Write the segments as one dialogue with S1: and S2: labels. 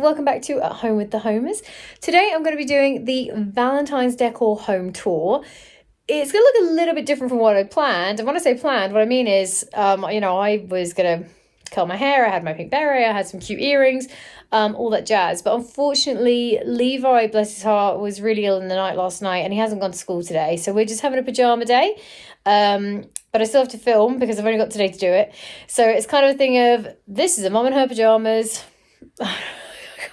S1: welcome back to At Home with the Homers. Today I'm going to be doing the Valentine's decor home tour. It's going to look a little bit different from what I planned. And when I say planned, what I mean is, I was going to curl my hair, I had my pink beret, I had some cute earrings, all that jazz. But unfortunately, Levi, bless his heart, was really ill in the night last night and he hasn't gone to school today. So we're just having a pajama day. But I still have to film because I've only got today to do it. So it's kind of a thing of, this is a mum in her pajamas. I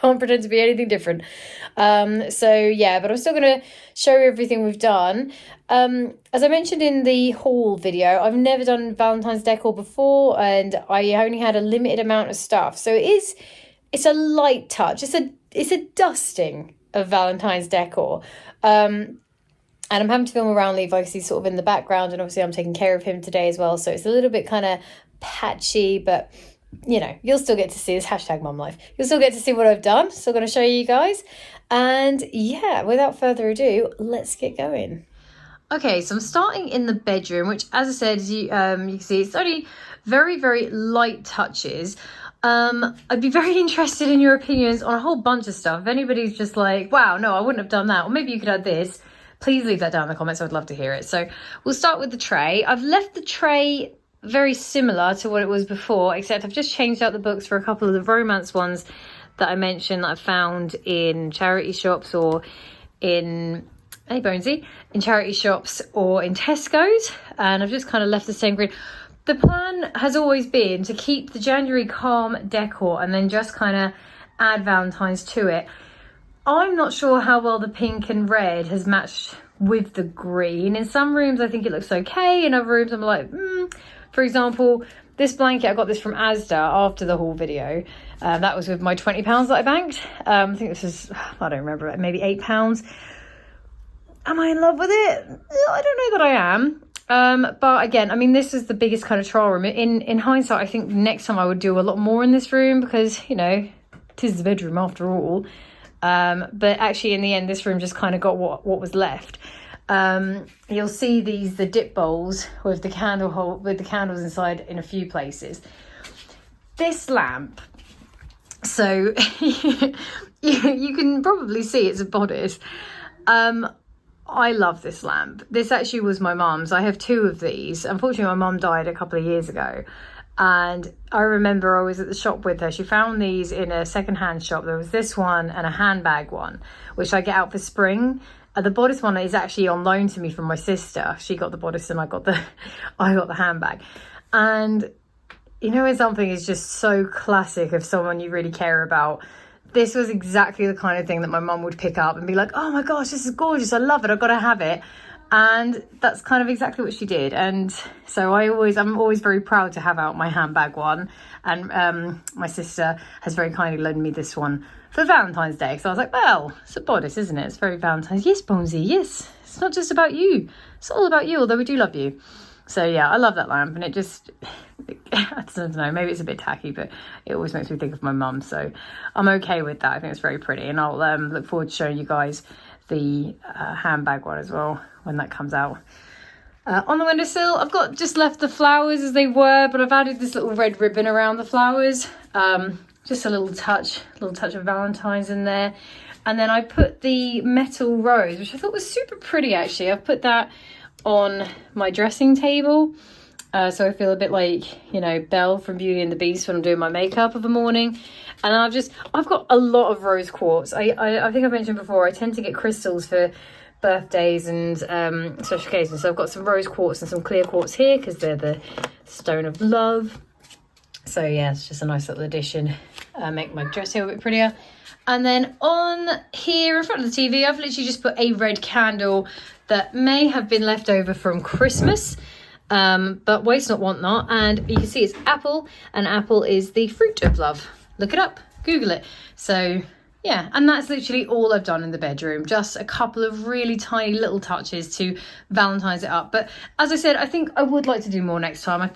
S1: can't pretend to be anything different. But I'm still going to show you everything we've done. As I mentioned in the haul video, I've never done Valentine's decor before and I only had a limited amount of stuff. So it's a light touch. It's a dusting of Valentine's decor. And I'm having to film around Levi because he's sort of in the background, and obviously I'm taking care of him today as well. So it's a little bit kind of patchy, but you'll still get to see this #mumlife. You'll still get to see what I've done. Still going to show you guys. And yeah, without further ado, let's get going. Okay, so I'm starting in the bedroom, which, as I said, you can see, it's only very, very light touches. I'd be very interested in your opinions on a whole bunch of stuff. If anybody's just like, wow, no, I wouldn't have done that, or maybe you could add this, please leave that down in the comments. I'd love to hear it. So we'll start with the tray. I've left the tray very similar to what it was before, except I've just changed out the books for a couple of the romance ones that I mentioned that I found in charity shops or in in charity shops or in Tesco's, and I've just kind of left the same green. The plan has always been to keep the January calm decor and then just kind of add Valentine's to it. I'm not sure how well the pink and red has matched with the green. In some rooms, I think it looks okay. In other rooms, I'm like, For example, this blanket, I got this from Asda after the haul video. That was with my £20 that I banked. I think this was, I don't remember, maybe £8. Am I in love with it? I don't know that I am. But again, this is the biggest kind of trial room. In hindsight, I think next time I would do a lot more in this room because, it is the bedroom after all. But actually in the end, this room just kind of got what was left. You'll see the dip bowls with the candles inside in a few places. This lamp, so you can probably see it's a bodice. I love this lamp. This actually was my mum's. I have two of these. Unfortunately, my mum died a couple of years ago. And I remember I was at the shop with her. She found these in a second-hand shop. There was this one and a handbag one, which I get out for spring. The bodice one is actually on loan to me from my sister. She got the bodice and I got the handbag. And when something is just so classic of someone you really care about, this was exactly the kind of thing that my mum would pick up and be like, oh my gosh, this is gorgeous. I love it. I've got to have it. And that's kind of exactly what she did. And so I'm always very proud to have out my handbag one. And my sister has very kindly lent me this one for Valentine's Day. So I was like, well, it's a bodice, isn't it? It's very Valentine's. Yes, Bonesy, yes. It's not just about you. It's all about you, although we do love you. So yeah, I love that lamp. And it just, I don't know, maybe it's a bit tacky, but it always makes me think of my mum. So I'm okay with that. I think it's very pretty. And I'll look forward to showing you guys the handbag one as well when that comes out. On the windowsill, I've just left the flowers as they were, but I've added this little red ribbon around the flowers. Just a little touch of Valentine's in there. And then I put the metal rose, which I thought was super pretty actually. I've put that on my dressing table. So I feel a bit like, Belle from Beauty and the Beast when I'm doing my makeup of a morning. And I've got a lot of rose quartz. I think I mentioned before, I tend to get crystals for birthdays and special occasions. So I've got some rose quartz and some clear quartz here because they're the stone of love. So yeah, it's just a nice little addition. Make my dress here a bit prettier. And then on here in front of the TV, I've literally just put a red candle that may have been left over from Christmas. But waste not, want not. And you can see it's apple, and apple is the fruit of love. Look it up, Google it. So yeah, and that's literally all I've done in the bedroom. Just a couple of really tiny little touches to Valentine's it up. But as I said, I think I would like to do more next time.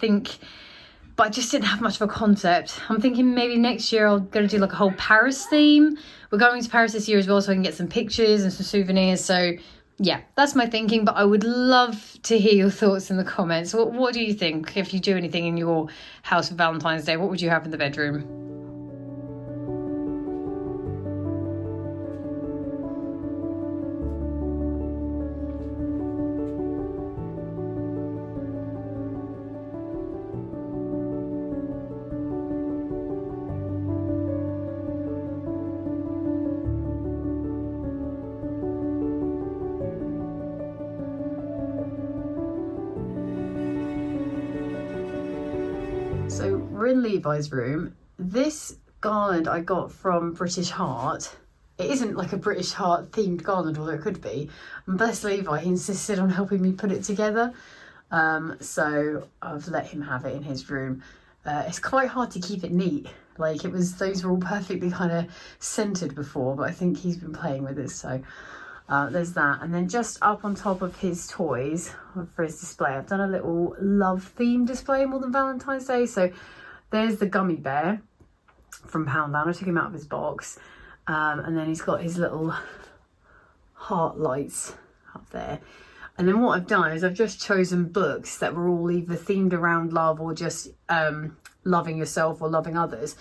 S1: But I just didn't have much of a concept. I'm thinking maybe next year I'm going to do like a whole Paris theme. We're going to Paris this year as well, so I can get some pictures and some souvenirs. So yeah, that's my thinking, but I would love to hear your thoughts in the comments. What do you think? If you do anything in your house for Valentine's Day, what would you have in the bedroom? So we're in Levi's room. This garland I got from British Heart. It isn't like a British Heart themed garland, although it could be. And bless Levi, he insisted on helping me put it together. So I've let him have it in his room. It's quite hard to keep it neat. Like those were all perfectly kind of centered before, but I think he's been playing with it. So there's that. And then just up on top of his toys for his display, I've done a little love theme display more than Valentine's Day. So there's the gummy bear from Poundland. I took him out of his box. And then he's got his little heart lights up there. And then what I've done is I've just chosen books that were all either themed around love or just loving yourself or loving others.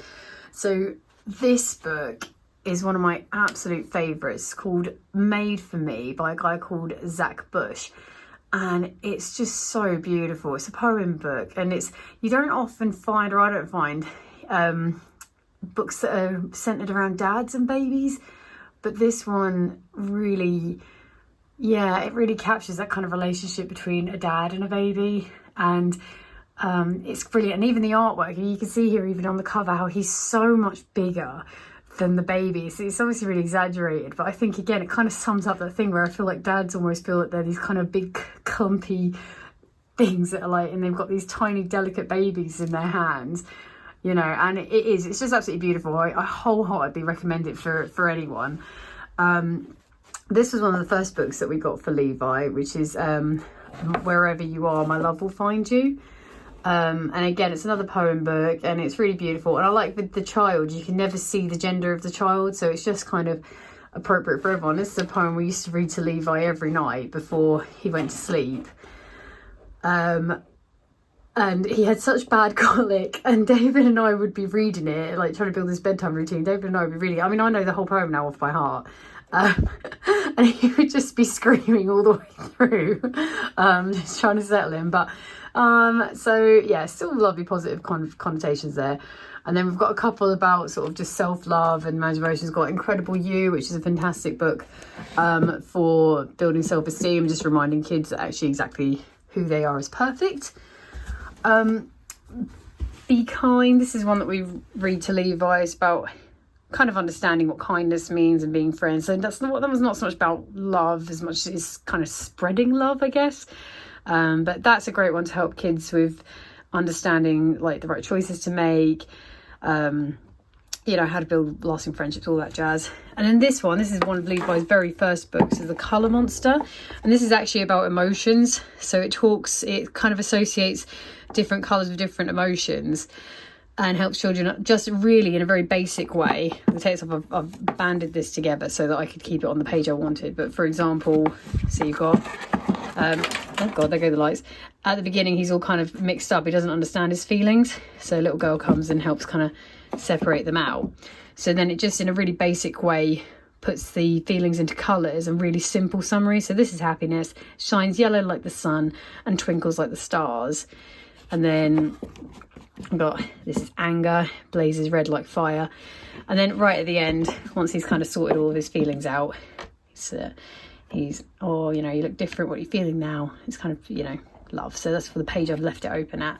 S1: So this book is one of my absolute favourites, called Made for Me by a guy called Zach Bush. And it's just so beautiful. It's a poem book, and you don't often find, or I don't find, books that are centered around dads and babies, but this one really, it really captures that kind of relationship between a dad and a baby. And it's brilliant. And even the artwork, and you can see here even on the cover how he's so much bigger than the baby. So it's obviously really exaggerated, but I think again it kind of sums up that thing where I feel like dads almost feel like they're these kind of big clumpy things that are like, and they've got these tiny delicate babies in their hands, you know. And it's just absolutely beautiful. I wholeheartedly recommend it for anyone. This was one of the first books that we got for Levi, which is Wherever You Are, My Love Will Find You. And again, it's another poem book, and it's really beautiful. And I like with the child, you can never see the gender of the child, so it's just kind of appropriate for everyone. This is a poem we used to read to Levi every night before he went to sleep. And he had such bad colic, and David and I would be reading it, like trying to build this bedtime routine. David and I would be reading, I mean, I know the whole poem now off by heart. And he would just be screaming all the way through, just trying to settle him. But so yeah, still lovely positive connotations there. And then we've got a couple about sort of just self-love and managing emotions. Got Incredible You, which is a fantastic book for building self-esteem, just reminding kids that actually exactly who they are is perfect. Be Kind, this is one that we read to Levi. It's about kind of understanding what kindness means and being friends. So that was not so much about love as much as it's kind of spreading love, I guess. But that's a great one to help kids with understanding like the right choices to make, you know, how to build lasting friendships, all that jazz. And then this is one of Levi's very first books, is The Colour Monster. And this is actually about emotions. So it kind of associates different colours with different emotions and helps children just really in a very basic way. I've banded this together so that I could keep it on the page I wanted. But for example, so you've got, oh God, there go the lights. At the beginning, he's all kind of mixed up. He doesn't understand his feelings. So a little girl comes and helps kind of separate them out. So then it just in a really basic way puts the feelings into colours and really simple summary. So this is happiness, shines yellow like the sun and twinkles like the stars. And then I've got, this is anger, blazes red like fire. And then right at the end, once he's kind of sorted all of his feelings out, he's oh, you know, you look different, what are you feeling now? It's kind of, you know, love. So that's for the page I've left it open at.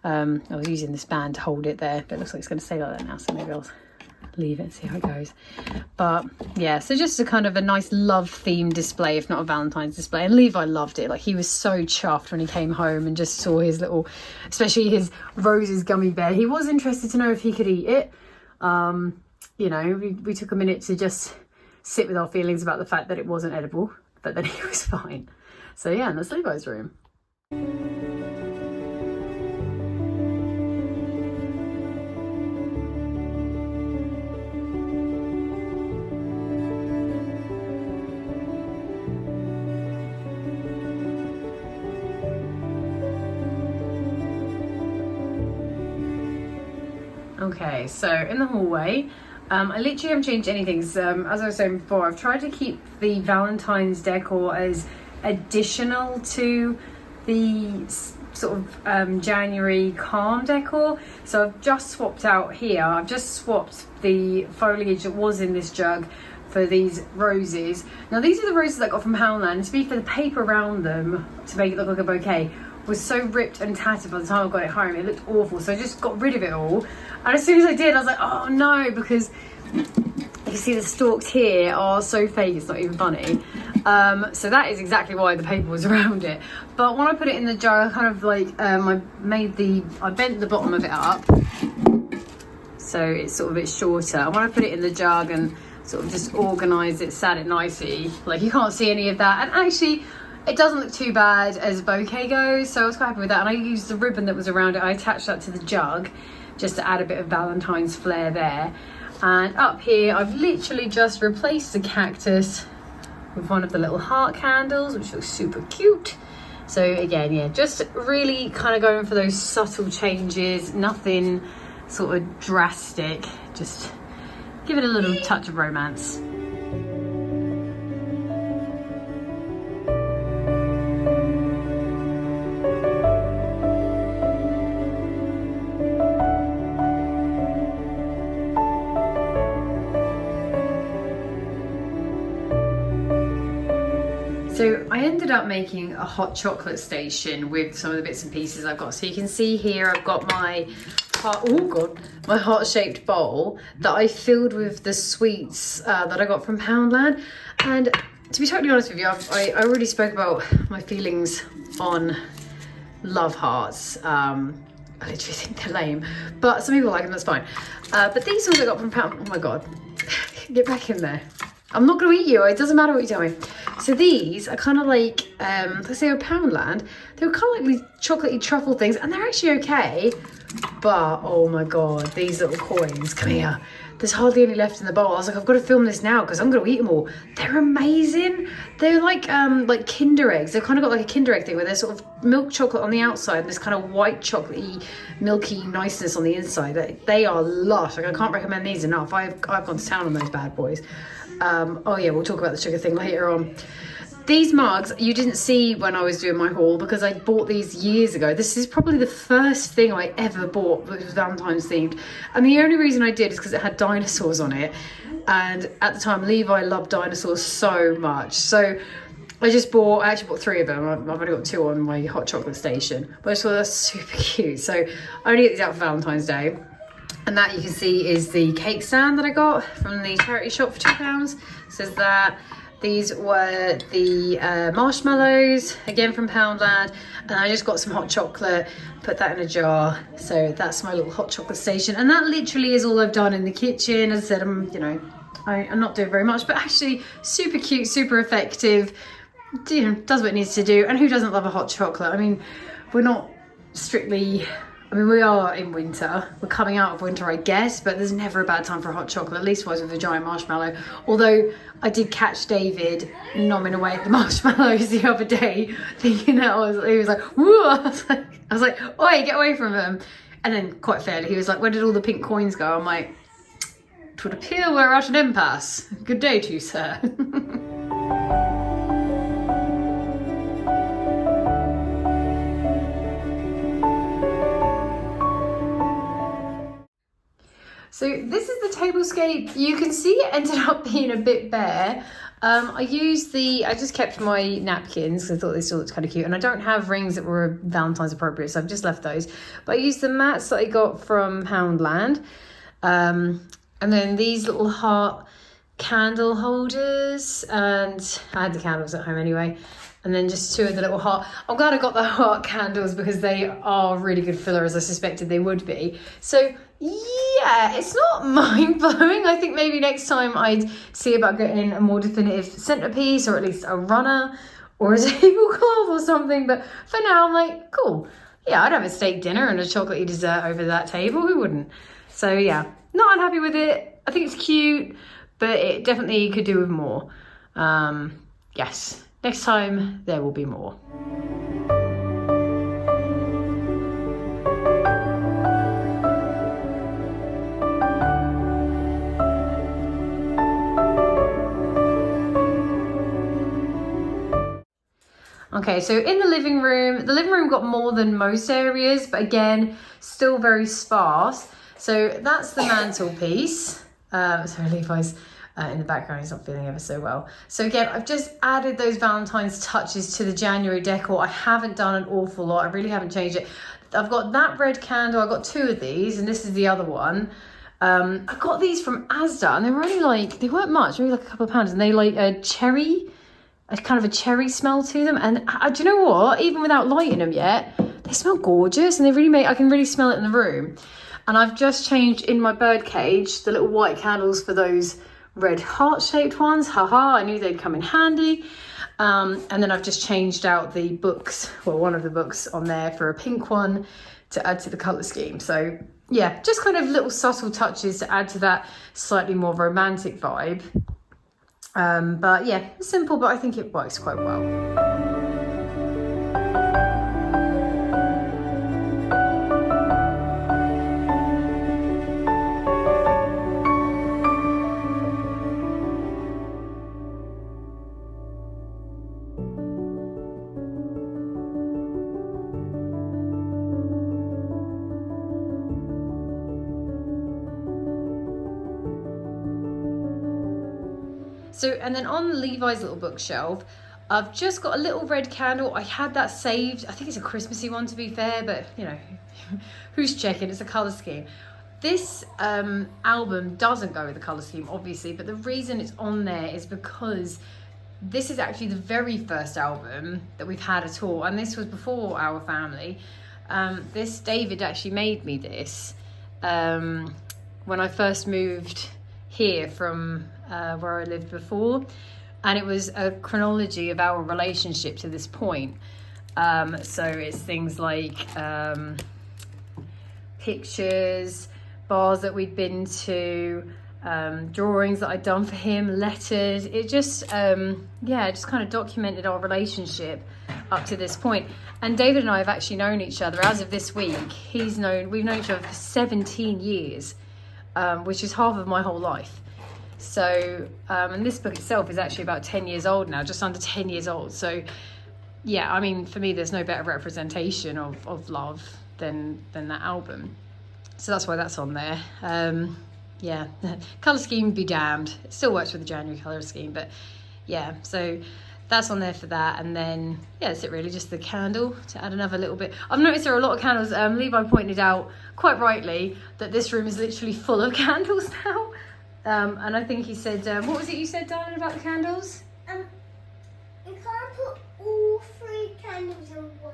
S1: I was using this band to hold it there, but it looks like it's going to stay like that now, so maybe I'll leave it and see how it goes. But yeah, so just a kind of a nice love themed display, if not a Valentine's display. And Levi loved it. Like, he was so chuffed when he came home and just saw his little, especially his Rose's gummy bear. He was interested to know if he could eat it. You know, we took a minute to just sit with our feelings about the fact that it wasn't edible, but then he was fine. So yeah, and that's Levi's room. Okay, so in the hallway, I literally haven't changed anything. As I was saying before, I've tried to keep the Valentine's decor as additional to the sort of January calm decor. So I've just swapped out here. I've just swapped the foliage that was in this jug for these roses. Now these are the roses I got from Poundland. To be fair, the paper around them to make it look like a bouquet was so ripped and tattered by the time I got it home. It looked awful, so I just got rid of it all. And as soon as I did, I was like, oh no, because you see the stalks here are so fake, it's not even funny. So that is exactly why the paper was around it. But when I put it in the jar, I kind of like, I bent the bottom of it up, so it's sort of a bit shorter. And when I put it in the jug and sort of just organised it, sat it nicely, like you can't see any of that. And actually, it doesn't look too bad as a bouquet goes, so I was quite happy with that. And I used the ribbon that was around it, I attached that to the jug, just to add a bit of Valentine's flair there. And up here, I've literally just replaced the cactus with one of the little heart candles, which looks super cute. So again, yeah, just really kind of going for those subtle changes, nothing sort of drastic, just give it a little touch of romance. So I ended up making a hot chocolate station with some of the bits and pieces I've got. So you can see here I've got my my heart-shaped bowl that I filled with the sweets that I got from Poundland. And to be totally honest with you, I already spoke about my feelings on love hearts. I literally think they're lame, but some people like them, that's fine. But these ones I got from Poundland. Oh my God, get back in there. I'm not going to eat you, it doesn't matter what you tell me. So these are kind of like, let's say a Poundland. They were kind of like these chocolatey truffle things, and they're actually okay. But, oh my God, these little coins, come here. There's hardly any left in the bowl. I was like, I've got to film this now because I'm going to eat them all. They're amazing. They're like Kinder eggs. They've kind of got like a Kinder egg thing where there's sort of milk chocolate on the outside and this kind of white chocolatey, milky niceness on the inside. They are lush. Like, I can't recommend these enough. I've gone to town on those bad boys. Oh yeah, we'll talk about the sugar thing later on. These mugs you didn't see when I was doing my haul because I bought these years ago. This is probably the first thing I ever bought that was Valentine's themed. And the only reason I did is because it had dinosaurs on it. And at the time, Levi loved dinosaurs so much. So I actually bought 3 of them. I've only got 2 on my hot chocolate station. But I just thought that's super cute. So I only get these out for Valentine's Day. And that you can see is the cake stand that I got from the charity shop for £2. Says that. These were the marshmallows, again from Poundland. And I just got some hot chocolate, put that in a jar. So that's my little hot chocolate station. And that literally is all I've done in the kitchen. As I said, I'm not doing very much, but actually super cute, super effective. Does what it needs to do. And who doesn't love a hot chocolate? I mean, we're not strictly... we are in winter. We're coming out of winter, I guess, but there's never a bad time for a hot chocolate, at least was with a giant marshmallow. Although I did catch David nomming away at the marshmallows the other day, thinking that he was like, whoa! I was like, oi, get away from him. And then, quite fairly, he was like, where did all the pink coins go? I'm like, it would appear we're at an impasse. Good day to you, sir. So this is the tablescape. You can see it ended up being a bit bare. I just kept my napkins because I thought they still looked kind of cute. And I don't have rings that were Valentine's appropriate, so I've just left those. But I used the mats that I got from Poundland. And then these little heart candle holders. And I had the candles at home anyway. And then just 2 of the little heart. I'm glad I got the heart candles because they are really good filler, as I suspected they would be. So yeah, it's not mind-blowing. I think maybe next time I'd see about getting a more definitive centerpiece, or at least a runner or a tablecloth or something. But for now, I'm like, cool. Yeah, I'd have a steak dinner and a chocolatey dessert over that table. Who wouldn't? So yeah, not unhappy with it. I think it's cute, but it definitely could do with more. Yes. Next time, there will be more. Okay, so in the living room got more than most areas, but again, still very sparse. So that's the mantelpiece. Sorry, Levi's In the background, he's not feeling ever so well. So again, I've just added those Valentine's touches to the January decor. I haven't done an awful lot. I really haven't changed it. I've got that red candle. I've got 2 of these, and this is the other one. I got these from Asda, and they were only like, they weren't much, maybe like a couple of pounds, and they like a cherry, a kind of a cherry smell to them. And do you know what? Even without lighting them yet, they smell gorgeous, and they really make, I can really smell it in the room. And I've just changed in my bird cage the little white candles for those red heart-shaped ones. Haha, I knew they'd come in handy. And then I've just changed out the books, well, one of the books on there for a pink one to add to the colour scheme. So yeah, just kind of little subtle touches to add to that slightly more romantic vibe. But yeah, simple, but I think it works quite well. So, and then on Levi's little bookshelf, I've just got a little red candle. I had that saved. I think it's a Christmassy one, to be fair, but you know, who's checking? It's a colour scheme. This album doesn't go with the colour scheme, obviously, but the reason it's on there is because this is actually the very first album that we've had at all, and this was before our family. This, David actually made me this when I first moved here from where I lived before, and it was a chronology of our relationship to this point. So it's things like pictures, bars that we'd been to, drawings that I'd done for him, letters. It just yeah, it just kind of documented our relationship up to this point. And David and I have actually known each other as of this week. We've known each other for 17 years, which is half of my whole life. So, and this book itself is actually about 10 years old now, just under 10 years old. So, yeah, I mean, for me, there's no better representation of love than that album. So that's why that's on there. Yeah, colour scheme be damned. It still works with the January colour scheme, but yeah, so that's on there for that. And then, yeah, that's it really, just the candle to add another little bit. I've noticed there are a lot of candles. Levi pointed out, quite rightly, that this room is literally full of candles now. And I think he said, what was it you said, darling, about the candles?
S2: You can't put all 3 candles in one room.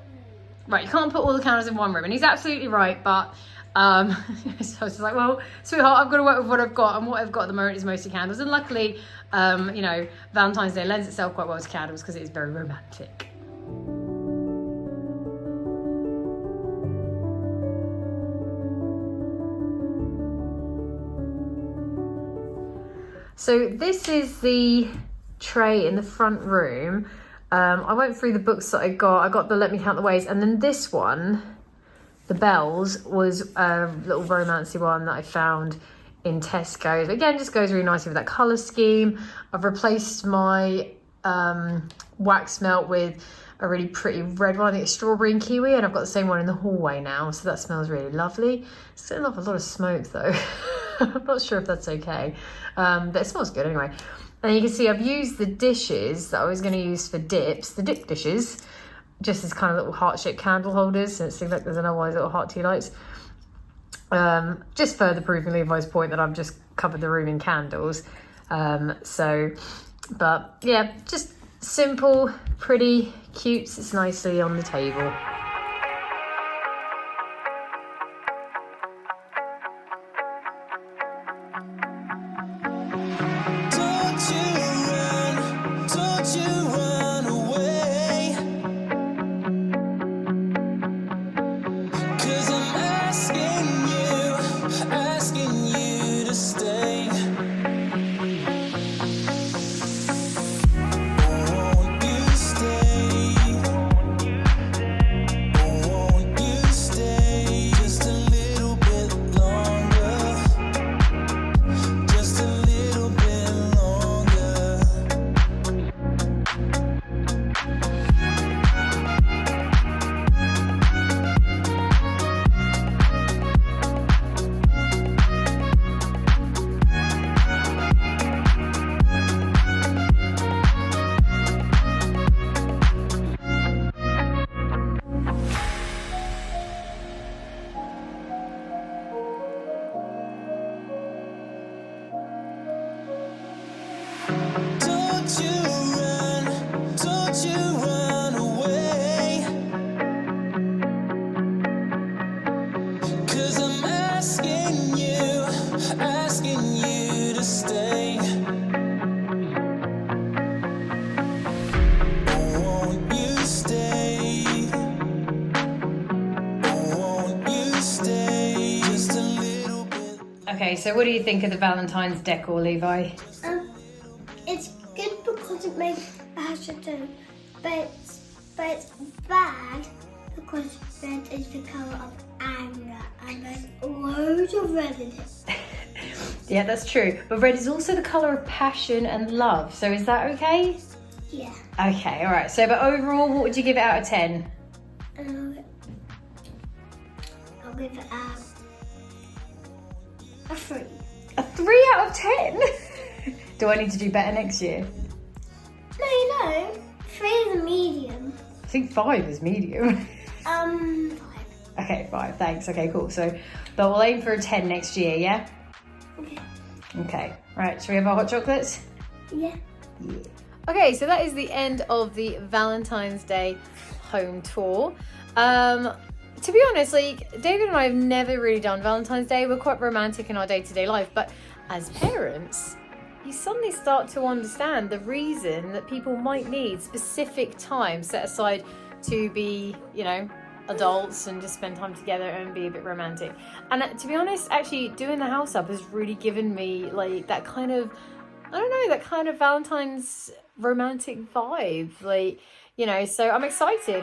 S1: Right, you can't put all the candles in one room, and he's absolutely right, but so I was like, well, sweetheart, I've got to work with what I've got, and what I've got at the moment is mostly candles. And luckily, you know, Valentine's Day lends itself quite well to candles because it is very romantic. So this is the tray in the front room. I went through the books that I got the Let Me Count the Ways, and then this one, the bells, was a little romancy one that I found in Tesco. Again, just goes really nicely with that colour scheme. I've replaced my wax melt with a really pretty red one. I think it's strawberry and kiwi, and I've got the same one in the hallway now, so that smells really lovely. It's setting off a lot of smoke though. I'm not sure if that's okay, but it smells good anyway. And you can see I've used the dishes that I was going to use for dips, the dip dishes, just as kind of little heart-shaped candle holders. So it seems like there's another one of these little heart tea lights. Just further proving Levi's point that I've just covered the room in candles. But yeah, just simple, pretty, cute, sits nicely on the table.
S3: Don't you run away. 'Cause I'm asking you to stay. Won't you stay? Won't you stay just a little bit?
S1: Okay, so what do you think of the Valentine's decor, Levi?
S2: It's good because it makes acetone, but it's bad because red is the colour of anger and there's loads of red in it.
S1: Yeah, that's true. But red is also the colour of passion and love. So is that okay?
S2: Yeah.
S1: Okay, all right. So, but overall, what would you give it out of 10?
S2: I'll give it a 3.
S1: A 3 out of 10? Do I need to do better next year?
S2: No, you know, 3 is a medium.
S1: I think 5 is medium.
S2: 5.
S1: Okay, 5. Thanks. Okay, cool. So, but we'll aim for a 10 next year, yeah?
S2: Okay.
S1: Okay. Right, shall we have our hot chocolates?
S2: Yeah.
S1: Yeah. Okay, so that is the end of the Valentine's Day home tour. To be honest, like, David and I have never really done Valentine's Day. We're quite romantic in our day-to-day life, but as parents, you suddenly start to understand the reason that people might need specific time set aside to be, you know, adults and just spend time together and be a bit romantic. And to be honest, actually doing the house up has really given me like that kind of, I don't know, that kind of Valentine's romantic vibe, like, you know. So I'm excited.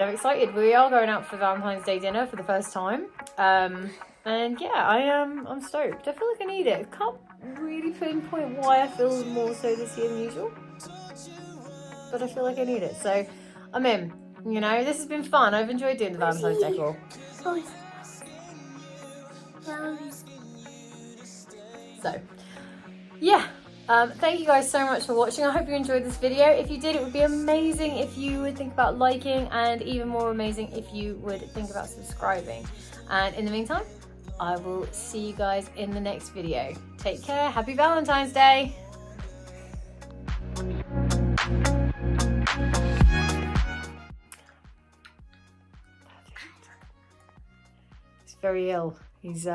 S1: We are going out for Valentine's Day dinner for the first time, and yeah, I'm stoked. I feel like I need it. I can't really pinpoint why I feel more so this year than usual, but I feel like I need it, so I'm in. You know, this has been fun. I've enjoyed doing the Valentine's decor. So, yeah. Thank you guys so much for watching. I hope you enjoyed this video. If you did, it would be amazing if you would think about liking, and even more amazing if you would think about subscribing. And in the meantime, I will see you guys in the next video. Take care. Happy Valentine's Day. He's very ill. He's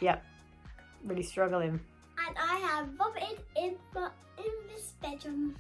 S1: yeah, really struggling.
S2: And I have vomit in this bedroom.